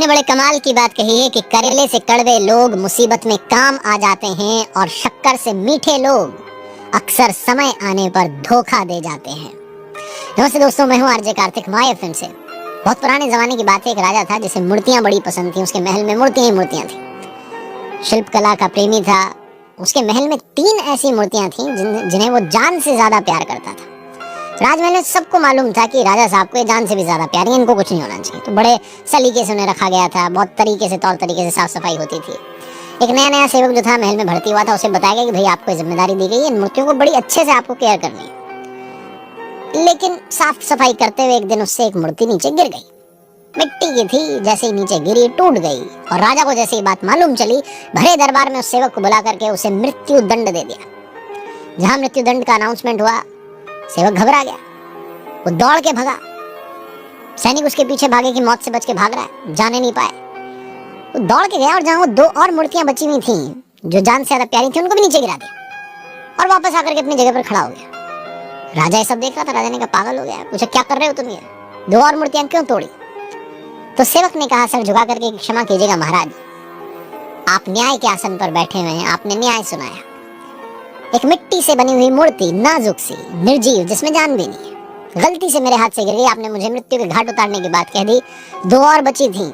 ने बड़े कमाल की बात कही है कि करेले से कड़वे लोग मुसीबत में काम आ जाते हैं और शक्कर से मीठे लोग अक्सर समय आने पर धोखा दे जाते हैं। नमस्ते दोस्तों, मैं हूं आरजे कार्तिक माय एफएम से। बहुत पुराने जमाने की बात है, एक राजा था जिसे मूर्तियां बड़ी पसंद थी। उसके महल में मूर्तियां ही मूर्तियां थी। शिल्प कला का प्रेमी था। उसके महल में 3 ऐसी मूर्तियां थीं जिन्हें वो जान से ज्यादा प्यार करता था। राजमहल में सबको मालूम था कि राजा साहब को ये जान से भी ज्यादा प्यार है, इनको कुछ नहीं होना चाहिए। तो बड़े सलीके से उन्हें रखा गया था। बहुत तरीके से, तौर तरीके से साफ सफाई होती थी। एक नया सेवक जो था महल में भर्ती हुआ था, उसे बताया गया कि भाई आपको जिम्मेदारी दी गई है, इन मूर्तियों को बड़ी अच्छे से आपको केयर करनी है। लेकिन साफ सफाई करते हुए एक दिन उससे एक मूर्ति नीचे गिर गई। मिट्टी की थी, जैसे ही नीचे गिरी टूट गई। और राजा को जैसे ये बात मालूम चली, भरे दरबार में उस सेवक को बुला करके उसे मृत्यु दंड दे दिया। जहां मृत्यु दंड का अनाउंसमेंट हुआ, सेवक घबरा गया। वो दौड़ के भागा। सैनिक उसके पीछे भागे कि मौत से बच के भाग रहा है, जाने नहीं पाए। वो दौड़ के गया और जहां वो 2 और मूर्तियां बची हुई थी जो जान से ज्यादा प्यारी थी, उनको भी नीचे गिरा दिया और वापस आकर के अपनी जगह पर खड़ा हो गया। राजा ये सब देख रहा था। राजा ने कहा, पागल हो गया, पूछा क्या कर रहे हो तुम, ये 2 और मूर्तियां क्यों तोड़ी? तो सेवक ने कहा, सर झुका करके क्षमा कीजिएगा महाराज, आप न्याय के आसन पर बैठे हुए हैं, आपने न्याय सुनाया। एक मिट्टी से बनी हुई मूर्ति, नाजुक सी, निर्जीव, जिसमें जान भी नहीं है, गलती से मेरे हाथ से गिर गई। आपने मुझे मृत्यु के घाट उतारने की बात कह दी। 2 और बची थी,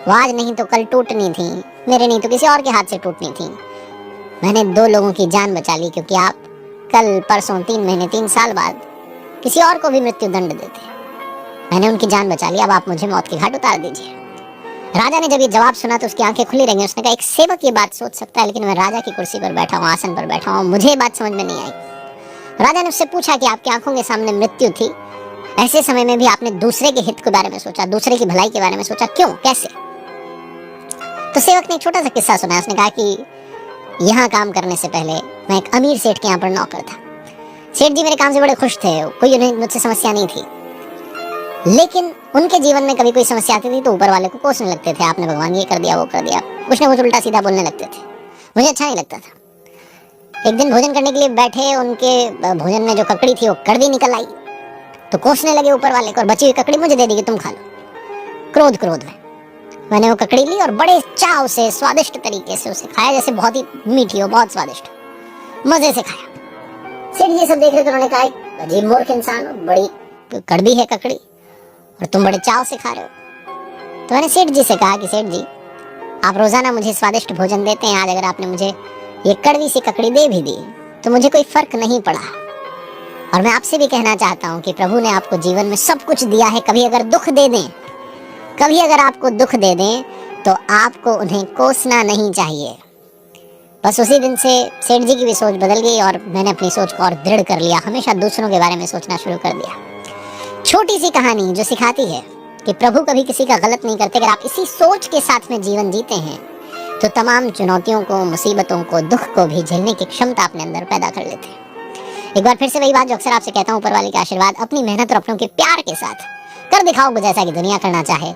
वो आज नहीं तो कल टूटनी थी, मेरे नहीं तो किसी और के हाथ से टूटनी थी। मैंने 2 लोगों की जान बचा ली, क्योंकि आप कल, परसों, 3 महीने, 3 साल बाद किसी और को भी मृत्यु दंड देते। मैंने उनकी जान बचा ली, अब आप मुझे मौत के घाट उतार दीजिए। राजा ने जब ये जवाब सुना तो उसकी आंखें खुली रही। उसने कहा, एक सेवक ये बात सोच सकता है, लेकिन मैं राजा की कुर्सी पर बैठा हूँ, आसन पर बैठा हूँ, मुझे ये बात समझ में नहीं आई। राजा ने उससे पूछा कि आपकी आंखों के सामने मृत्यु थी, ऐसे समय में भी आपने दूसरे के हित के बारे में सोचा, दूसरे की भलाई के बारे में सोचा, क्यों, कैसे? तो सेवक ने एक छोटा सा किस्सा सुनाया। उसने कहा कि यहाँ काम करने से पहले मैं एक अमीर सेठ के यहाँ पर नौकर था। सेठ जी मेरे काम से बड़े खुश थे, कोई उन्हें मुझसे समस्या नहीं थी। लेकिन उनके जीवन में कभी कोई समस्या आती थी तो ऊपर वाले को कोसने लगते थे, आपने भगवान ये कर दिया, वो कर दिया, कुछ ना कुछ उल्टा सीधा बोलने लगते थे। मुझे अच्छा नहीं लगता था। एक दिन भोजन करने के लिए बैठे, उनके भोजन में जो ककड़ी थी वो कड़वी निकल आई, तो कोसने लगे ऊपर वाले को, और बची हुई ककड़ी मुझे दे दी कि तुम खा लो। क्रोध में मैंने वो ककड़ी ली और बड़े चाव से, स्वादिष्ट तरीके से उसे खाया, जैसे बहुत ही मीठी हो, बहुत स्वादिष्ट, मजे से खाया। सेठ जी सब देख रहे थे। उन्होंने कहा, अजीब मूर्ख इंसान हो, बड़ी कड़वी है ककड़ी और तुम बड़े चाव से खा रहे हो। तो मैंने सेठ जी से कहा कि सेठ जी, आप रोजाना मुझे स्वादिष्ट भोजन देते हैं, आज अगर आपने मुझे ये कड़वी सी ककड़ी दे भी दी तो मुझे कोई फर्क नहीं पड़ा। और मैं आपसे भी कहना चाहता हूँ कि प्रभु ने आपको जीवन में सब कुछ दिया है। कभी अगर दुख दे दें, कभी अगर आपको दुख दे दें तो आपको उन्हें कोसना नहीं चाहिए। बस उसी दिन से सेठ जी की भी सोच बदल गई और मैंने अपनी सोच को और दृढ़ कर लिया। हमेशा दूसरों के बारे में सोचना शुरू कर दिया। छोटी सी कहानी जो सिखाती है कि प्रभु कभी किसी का गलत नहीं करते। अगर आप इसी सोच के साथ में जीवन जीते हैं तो तमाम चुनौतियों को, मुसीबतों को, दुख को भी झेलने की क्षमता अपने अंदर पैदा कर लेते हैं। एक बार फिर से वही बात जो अक्सर आपसे कहता हूँ, ऊपर वाले का आशीर्वाद, अपनी मेहनत और अपनों के प्यार के साथ कर दिखाओ जैसा कि दुनिया करना चाहे।